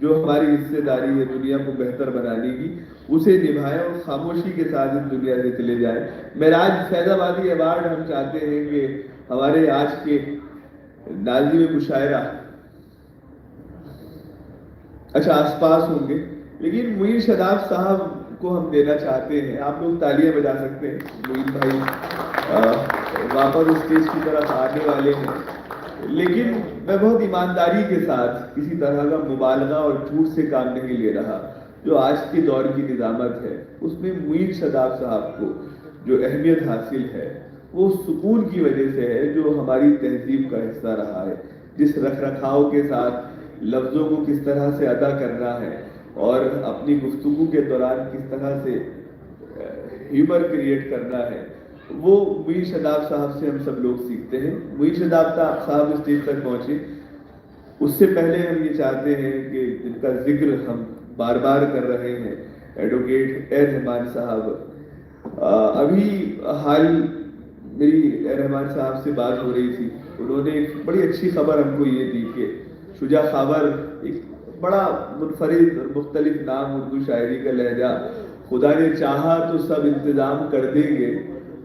جو ہماری حصے داری ہے دنیا کو بہتر بنانے کی اسے نبھائیں اور خاموشی کے ساتھ اس دنیا سے چلے جائیں. معراج فیض آبادی ایوارڈ ہم چاہتے ہیں کہ ہمارے آج کے ناظم مشاعرہ اچھا آس پاس ہوں گے، لیکن معین شاداب صاحب کو ہم دینا چاہتے ہیں. آپ لوگ تالیاں بجا سکتے ہیں. معین بھائی واپس اسٹیج کی طرف آنے والے ہیں، لیکن میں بہت ایمانداری کے ساتھ کسی طرح کا مبالغہ اور جھوٹ سے کام نہیں لے رہا. جو آج کے دور کی نظامت ہے اس میں معین شاداب صاحب کو جو اہمیت حاصل ہے وہ سکون کی وجہ سے ہے، جو ہماری تہذیب کا حصہ رہا ہے. جس رکھ رکھاؤ کے ساتھ لفظوں کو کس طرح سے ادا کرنا ہے اور اپنی گفتگو کے دوران کس طرح سے ہیومر کریٹ کرنا ہے، وہ معین شاداب صاحب سے ہم سب لوگ سیکھتے ہیں. معین شاداب صاحب اسٹیج تک پہنچے اس سے پہلے ہم یہ چاہتے ہیں کہ جن کا ذکر ہم بار بار کر رہے ہیں، ایڈوکیٹ اے رحمان صاحب. ابھی حال میری اے رحمان صاحب سے بات ہو رہی تھی، انہوں نے ایک بڑی اچھی خبر ہم کو یہ دی کہ شجاع خاور ایک بڑا منفرد اور مختلف نام، اردو شاعری کا لہجہ. خدا نے چاہا تو سب انتظام کر دیں گے،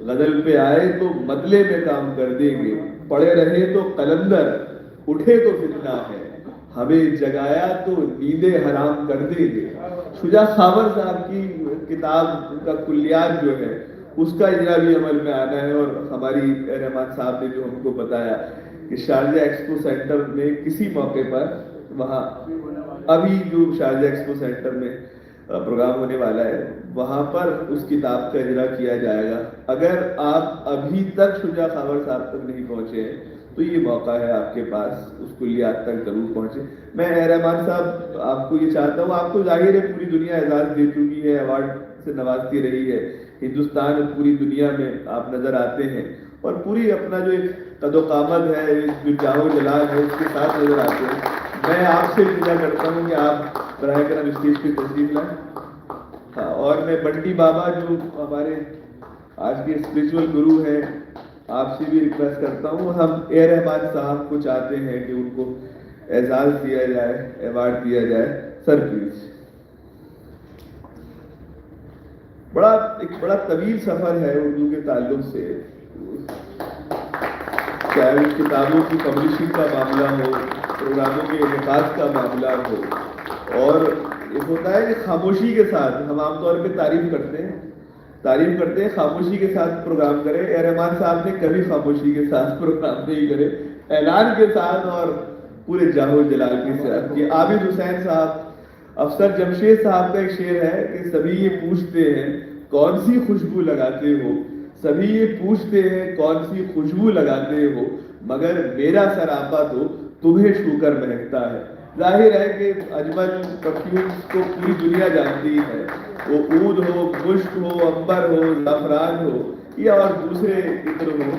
غزل پہ آئے تو مطلع میں کام کر دیں گے، پڑے رہے تو قلندر اٹھے تو فتنہ ہے، ہمیں جگایا تو نیندیں حرام کر دیں گے. شجاع خاور صاحب کی کتاب کا کلیات جو ہے اس کا اجرا بھی عمل میں آنا ہے. اور ہماری رحمان صاحب نے جو ہم کو بتایا کہ شارجہ ایکسپو سینٹر میں کسی موقع پر وہاں ابھی جو شارجہ ایکسپو سینٹر میں پروگرام ہونے والا ہے وہاں پر اس کتاب کا اجرا کیا جائے گا. اگر آپ ابھی تک شجاع خاور صاحب تک نہیں پہنچے ہیں تو یہ موقع ہے آپ کے پاس، اس کلیات تک ضرور پہنچے. میں رحمان صاحب آپ کو یہ چاہتا ہوں، آپ کو ظاہر ہے پوری دنیا اعزاز دے چکی ہے، ایوارڈ سے نوازتی رہی ہے. ہندوستان اور پوری دنیا میں آپ نظر آتے ہیں اور پوری اپنا جو ایک قد و قامت ہے، جو جاہ و جلال ہے اس کے ساتھ نظر آتے ہیں. میں آپ سے التجا کرتا ہوں کہ آپ براہ کرم اسٹیج پہ تشریف لائیں. اور میں بنٹی بابا جو ہمارے آج کے اسپرچول گرو ہیں، آپ سے بھی ریکویسٹ کرتا ہوں، ہم اے رحمان صاحب کو چاہتے ہیں کہ ان کو اعزاز دیا جائے، ایوارڈ دیا جائے. Sir please. ایک بڑا طویل سفر ہے اردو کے تعلق سے، چاہے کتابوں کی پبلشنگ کا معاملہ ہو، پروگراموں کے انعقاد کا معاملہ ہو. اور یہ ہوتا ہے کہ خاموشی کے ساتھ ہم عام طور پہ تعریف کرتے ہیں خاموشی کے ساتھ پروگرام کرے. اے رحمان صاحب نے کبھی خاموشی کے ساتھ پروگرام نہیں کرے، اعلان کے ساتھ اور پورے جاہو جلال کے ساتھ. یہ عابد حسین صاحب، افسر جمشید صاحب کا ایک شعر ہے کہ سبھی یہ پوچھتے ہیں کون سی خوشبو لگاتے ہو، سبھی یہ پوچھتے ہیں کون سی خوشبو لگاتے ہو، مگر میرا سراپا تو تمہیں چھو کر مہکتا ہے. ظاہر ہے کہ اجمل پرفیومز کو پوری دنیا جانتی ہے، وہ عود ہو، مشک ہو، عنبر ہو، زعفران ہو یا اور دوسرے عطر ہو.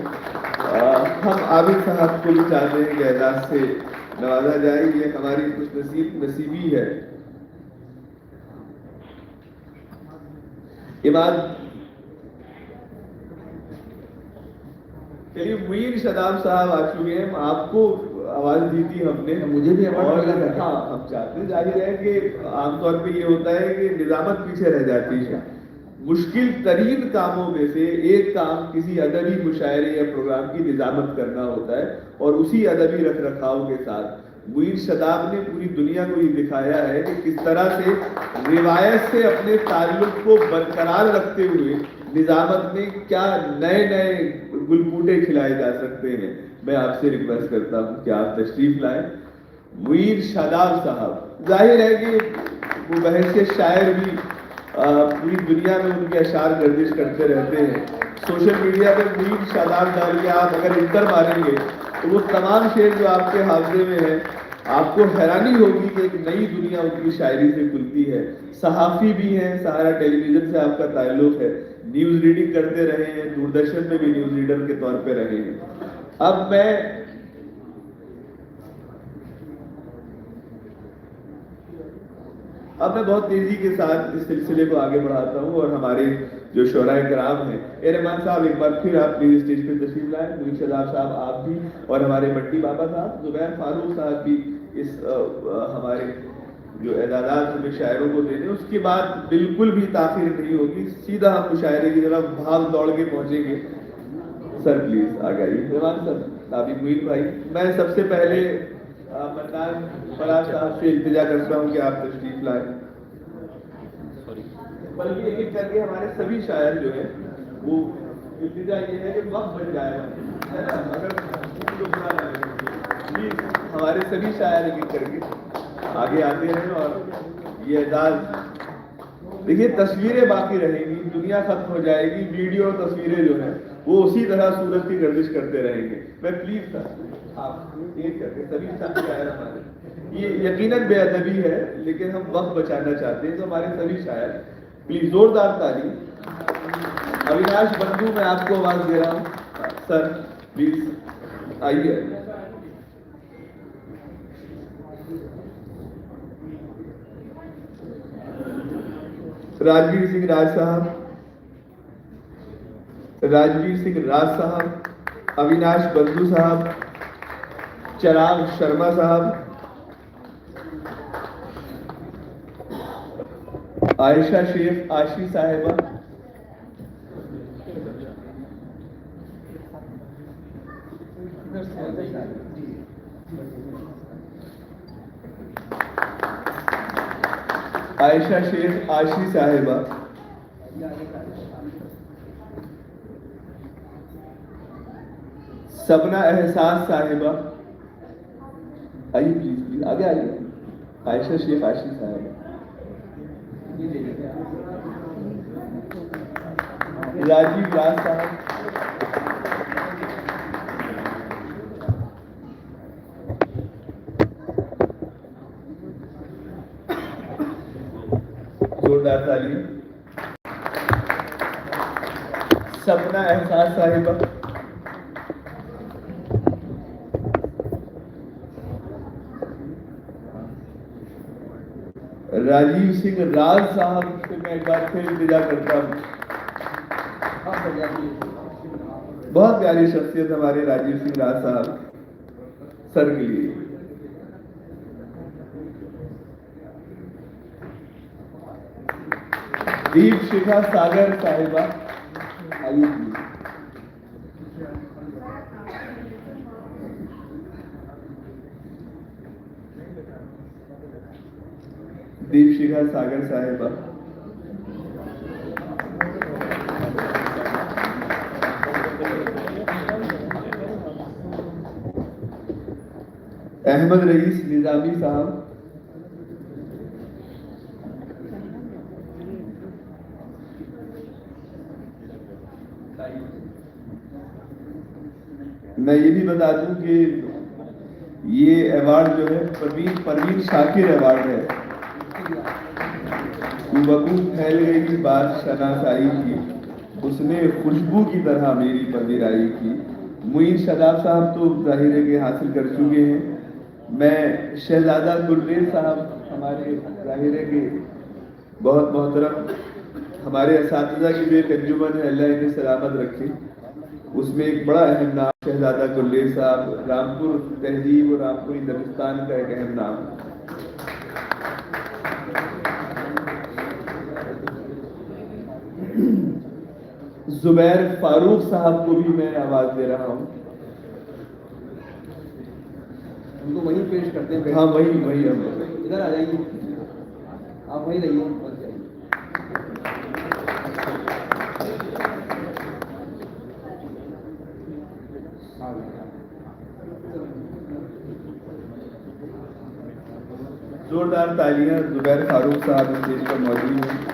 ہم عابد صاحب کو بھی چاہتے ہیں کہ اعزاز سے نوازا جائے. یہ ہماری خوش نصیبی ہے. چلیے معین شاداب صاحب آ چکے ہیں. آپ کو آواز دی تھی ہم نے، مجھے بھی ایوارڈ ملا تھا. ہاں ہم چاہتے ہیں، ظاہر ہے کہ عام طور پہ یہ ہوتا ہے کہ نظامت پیچھے رہ جاتی ہے. مشکل ترین کاموں میں سے ایک کام کسی ادبی مشاعرے یا پروگرام کی نظامت کرنا ہوتا ہے، اور اسی ادبی رکھ رکھاؤ کے ساتھ معین شاداب نے پوری دنیا کو یہ دکھایا ہے کہ کس طرح سے روایت سے اپنے تعلق کو برقرار رکھتے ہوئے نظامت میں کیا نئے نئے گل بوٹے کھلائے جا سکتے ہیں. میں آپ سے ریکویسٹ کرتا ہوں کہ آپ تشریف لائیں. معین شاداب صاحب، ظاہر ہے کہ وہ بحیثیت شاعر بھی پوری دنیا میں ان کے اشعار گردش کرتے رہتے ہیں. سوشل میڈیا پہ معین شاداب ڈالیے آپ، اگر انٹر ماریں گے تو وہ تمام شعر جو آپ کے حافظے میں ہیں آپ کو حیرانی ہوگی کہ ایک نئی دنیا ان کی شاعری سے کھلتی ہے. صحافی بھی ہیں، سہارا ٹیلی ویژن سے آپ کا تعلق ہے، نیوز ریڈنگ کرتے رہے ہیں، دوردرشن میں بھی نیوز ریڈر کے طور پہ رہے ہیں. اب میں بہت تیزی کے ساتھ اس سلسلے کو آگے بڑھاتا ہوں اور ہمارے جو شعراء کرام ہیں، اے رحمان صاحب ایک بار پھر آپ پلیز اسٹیج پہ تشریف لائیں. معین شاداب صاحب آپ بھی، اور ہمارے بنٹی بابا صاحب، زبیر فاروق صاحب بھی اس ہمارے جو اعزازات ہمیں شاعروں کو دینے اس کے بعد بالکل بھی تاخیر نہیں ہوگی, سیدھا ہم مشاعرے کی طرف بھاگ دوڑ کے پہنچیں گے. سر پلیز آ گئی. مہمان سر نابغ معین بھائی, میں سب سے پہلے منان فراز صاحب سے التجا کرتا ہوں کہ آپ تشریف لائیں. بلکہ ایک ایک کر کے ہمارے سبھی شاعر جو ہیں وہ التجا یہ ہے کہ وقت بن جائے گا, اگر پلیز ہمارے سبھی شاعر ایک ایک کر کے آگے آتے ہیں. اور یہ اعزاز دیکھیے, تصویریں باقی رہیں گی, دنیا ختم ہو جائے گی, ویڈیو اور تصویریں جو ہیں وہ اسی طرح سورج کی گردش کرتے رہیں گے. میں پلیز سر آپ ایک کر کے سبھی شاعر ہمارے, یہ یقیناً بے ادبی ہے لیکن ہم وقت بچانا چاہتے ہیں, تو ہمارے سبھی شاعر پلیز زوردار تعلیم. اویناش بندھو میں آپ کو آواز دے رہا ہوں, سر پلیز آئیے. راجویر سنگھ راج صاحب, راجویر سنگھ راج صاحب, اویناش بندھو صاحب, چراغ شرما صاحب, عائشہ شیخ عاشی صاحبہ, عائشہ شیخ عاشی صاحبہ, سبنا احساس صاحبہ, آئیے پلیز پلیز آگے آئیے. عائشہ شیخ عاشی صاحبہ, راجیو راج صاحب, زوردار تعلیم. سبنا احساس صاحبہ, راجیو سنگھ راج صاحب سے میں ایک بار پھر التجا کرتا ہوں. بہت پیاری شخصیت ہمارے راجیو سنگھ راج صاحب, سر کے لیے. دیپ شکھا ساگر صاحبہ, آئیے پلیز. دیپ شکھا ساگر صاحبہ, احمد رئیس نظامی صاحب, میں یہ بھی بتا دوں کہ یہ ایوارڈ جو ہے پروین شاکر ایوارڈ ہے. وقوع پھیل گئی بات شناسائی کی, اس نے خوشبو کی طرح میری پذیرائی کی. معین شاداب صاحب تو ظاہر ہے کہ حاصل کر چکے ہیں. میں شہزادہ گلریز صاحب, ہمارے ظاہر ہے کہ بہت محترم ہمارے اساتذہ کی جو ایک انجمن ہے, اللہ انہیں سلامت رکھے, اس میں ایک بڑا اہم نام شہزادہ گلریز صاحب, رامپور تہذیب اور رامپوری دبستان کا ایک اہم نام. زبیر فاروق صاحب کو بھی میں آواز دے رہا ہوں. ہم کو وہیں پیش کرتے ہیں. ہاں وہی ہم ادھر آ جائیے, آپ وہیں رہیے, بس جائیے. زوردار تالیاں زبیر فاروق صاحب اسٹیج پر موجود ہیں.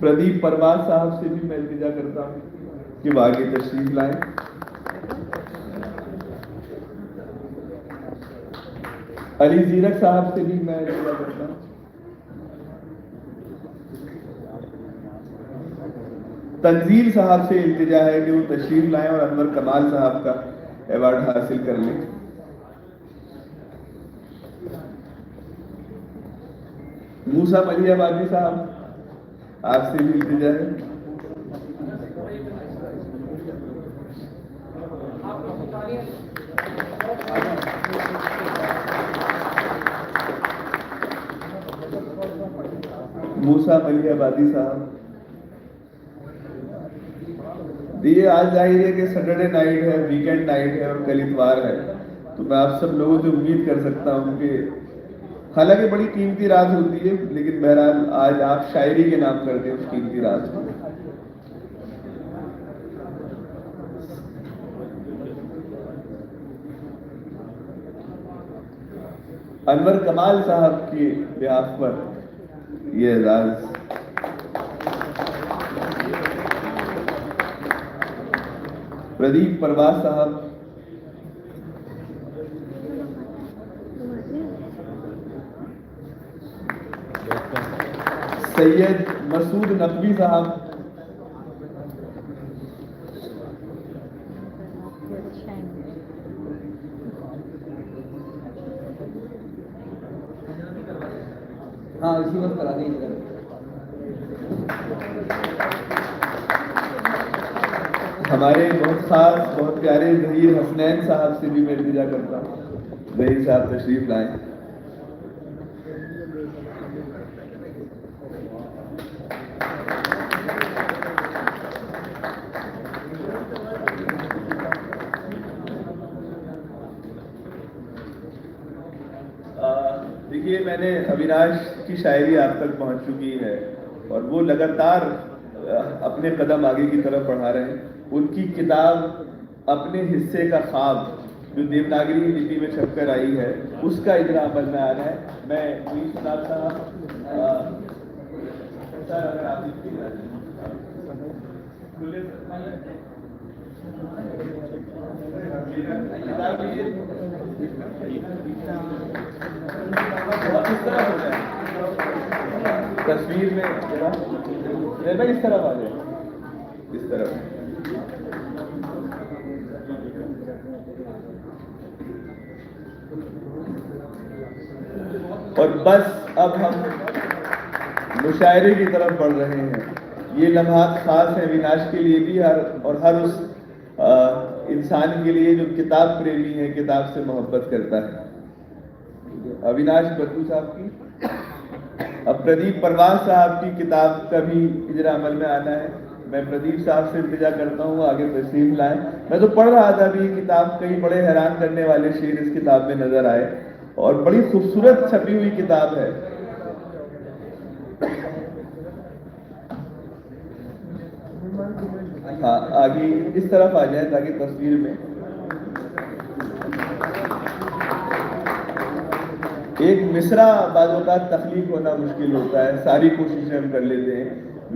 پردیپ پرواز صاحب سے بھی میں التجا کرتا ہوں کہ وہ آگے تشریف لائیں. علی زیرک صاحب سے بھی میں التجا کرتا ہوں. تنزیل صاحب سے التجا ہے کہ وہ تشریف لائیں اور انور کمال صاحب کا ایوارڈ حاصل کر لیں. موسیٰ ملیح آبادی صاحب, آپ سے بھی التجا ہے. موسیٰ ملیح آبادی صاحب. یہ آج ظاہر ہے کہ سیٹرڈے نائٹ ہے, ویکینڈ نائٹ ہے اور کل اتوار ہے, تو میں آپ سب لوگوں سے امید کر سکتا ہوں کہ حالانکہ بڑی قیمتی رات ہوتی ہے, لیکن بہرحال آج آپ شاعری کے نام کر دیں اس قیمتی رات کو. انور کمال صاحب کی بیاف پر یہ اعزاز. پردیپ پرواز صاحب. سید مسعود نقوی صاحب. ہاں اسی وقت کرا دیں. ہمارے بہت خاص بہت پیارے ظہیر حسنین صاحب سے بھی میں التجا کرتا ہوں, ظہیر صاحب تشریف لائیں. دیکھیے میں نے اویناش کی شاعری آپ تک پہنچ چکی ہے اور وہ لگاتار اپنے قدم آگے کی طرف بڑھا رہے ہیں. ان کی کتاب اپنے حصے کا خواب جو دیوناگری لپی میں چھپ کر آئی ہے اس کا اجرا عمل میں آ رہا ہے. میں وہی سناتا ہوں. تصویر میں بھائی اس طرف آ جائے, اس طرف. اور بس اب ہم مشاعرے کی طرف بڑھ رہے ہیں. یہ لمحات خاص ہیں اویناش کے لیے بھی اور ہر اس انسان کے لیے جو کتاب پریمی ہے, کتاب سے محبت کرتا ہے. اویناش بندو صاحب کی, اب پردیپ پرواز صاحب کی کتاب کا بھی اجرا عمل میں آنا ہے. میں پردیپ صاحب سے التجا کرتا ہوں آگے تشریف لائیں. میں تو پڑھ رہا تھا ابھی یہ کتاب, کئی بڑے حیران کرنے والے شعر اس کتاب میں نظر آئے اور بڑی خوبصورت چھپی ہوئی کتاب ہے. ہاں آگے اس طرف آ جائیں تاکہ تصویر میں ایک مصرع بعض اوقات تخلیق ہونا مشکل ہوتا ہے. ساری کوششیں ہم کر لیتے ہیں,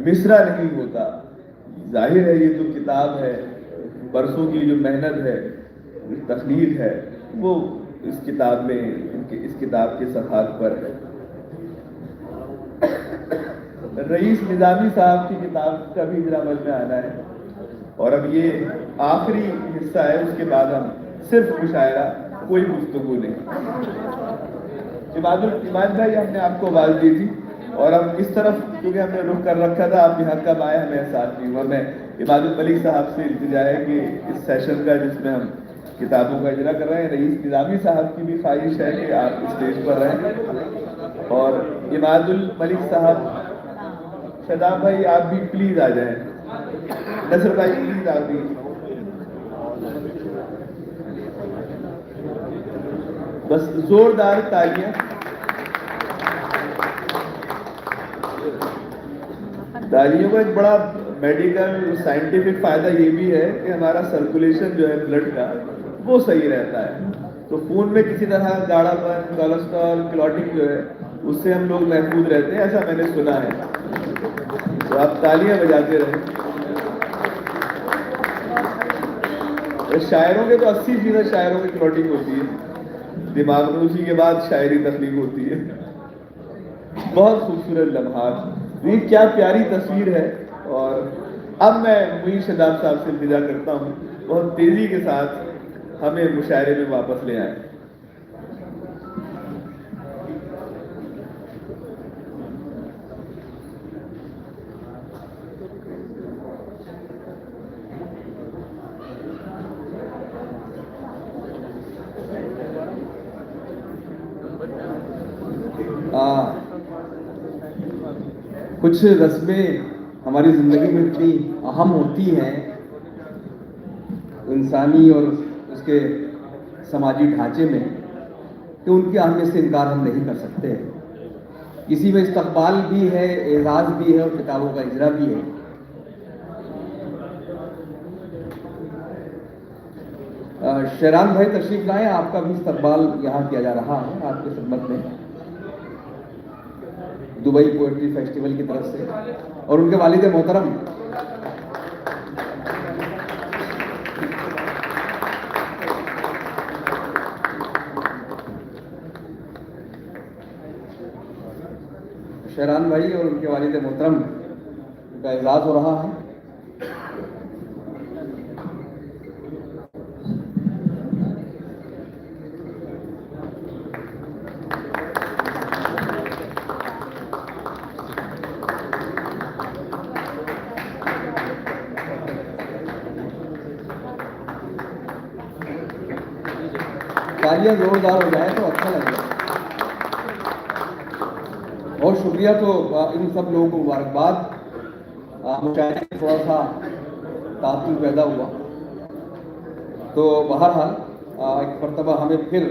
مصرع نہیں ہوتا. ظاہر ہے یہ جو کتاب ہے, برسوں کی جو محنت ہے, تخلیق ہے, وہ اس کتاب میں اس کتاب کے صفحات پر ہے. رئیس نظامی صاحب کی کتاب کا بھی اجرا عمل میں آنا ہے اور اب یہ آخری حصہ ہے, اس کے بعد ہم صرف مشاعرہ, کوئی گفتگو نہیں. عماد بھائی ہم نے آپ کو آواز دی تھی اور اب اس طرف کیونکہ ہم نے رخ کر رکھا تھا, آپ یہاں کب آئے ہمیں احساس نہیں ہوا. میں عماد الملک صاحب سے التجا ہے کہ اس سیشن کا جس میں ہم کتابوں کا اجرا کر رہے ہیں, رئیس نظامی صاحب کی بھی خواہش ہے کہ آپ اسٹیج پر رہیں. اور عماد الملک صاحب, شاداب بھائی آپ بھی پلیز آ جائیں, نصر بھائی پلیز آپ بھی. بس زوردار تالیاں. تالیوں کا ایک بڑا میڈیکل سائنٹیفک فائدہ یہ بھی ہے کہ ہمارا سرکولیشن جو ہے بلڈ کا وہ صحیح رہتا ہے. تو خون میں کسی طرح گاڑھا پن, کولیسٹرول, کلوٹنگ جو ہے اس سے ہم لوگ محفوظ رہتے ہیں, ایسا میں نے سنا ہے. تو آپ تالیاں بجاتے رہیں. شاعروں کے تو 80% شاعروں کی کلوٹنگ ہوتی ہے دماغ میں, اسی کے بعد شاعری تخلیق ہوتی ہے. بہت خوبصورت لمحات, یہ کیا پیاری تصویر ہے. اور اب میں معین شاداب صاحب سے التجا کرتا ہوں بہت تیزی کے ساتھ ہمیں مشاعرے میں واپس لے آئیں. کچھ رسمیں ہماری زندگی میں اتنی اہم ہوتی ہیں انسانی اور اس کے سماجی ڈھانچے میں کہ ان کی اہمیت سے انکار ہم نہیں کر سکتے. اسی میں استقبال بھی ہے, اعزاز بھی ہے اور کتابوں کا اجرا بھی ہے. شیران بھائی تشریف لائیں, آپ کا بھی استقبال یہاں کیا جا رہا ہے آپ کی خدمت میں دبئی پوئٹری فیسٹیول کی طرف سے, اور ان کے والد محترم شیران بھائی اور ان کے والد محترم کا اعزاز ہو رہا ہے. تالیاں زوردار ہو جائیں تو اچھا لگے گا. بہت شکریہ. تو ان سب لوگوں کو مبارکباد. مشاعرے میں تھوڑا سا تعطل پیدا ہوا, تو بہرحال ایک مرتبہ ہمیں پھر